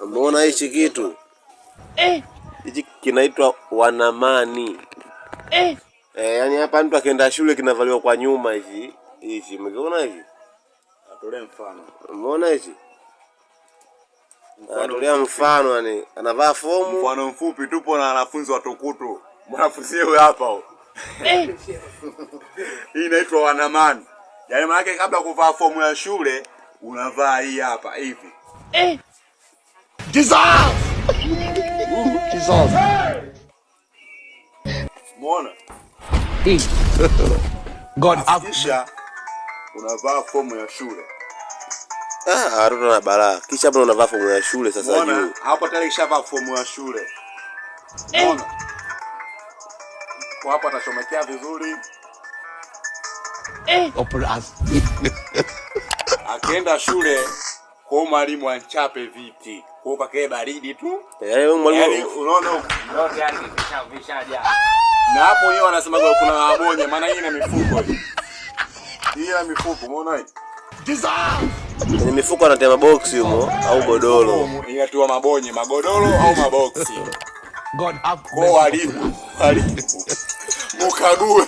Mbona hichi kitu? Hichi kinaitwa wanamani. Yaani hapa mtu akienda shule kinavaliwa kwa nyuma hichi. Hichi umeona hichi? Atolea mfano. Umeona hichi? Atolea mfano yani anavaa fomu. Mfano mfupi tupo na wanafunzi watukutu. Mwanafunzi huyo hapa. Hii inaitwa wanamani. Yaani maana yake kabla kuvaa fomu ya shule unavaa hii hapa hivi. Dissolve! Dissolve. Muona? God kisha unavaa fomu ya shule. Haruto na balaa. Kisha hapo unavaa fomu ya shule sasa juu. Hapo tayari kishavaa fomu ya shule. Muona? Kwa hapo atachomekea vizuri. Akienda shule kwa mwalimu anchape viti. Kwa pakae baridi tu. Mwalimu unaona yote yani vishaja. Na hapo hiyo wanasema kuna mabonye maana hii ina mifuko hii. Hii ina mifuko umeona hii? Ni mifuko anatia maboksi huko au godoro. Inatiwa mabonye, magodoro au maboksi. God have walimu. Mukague.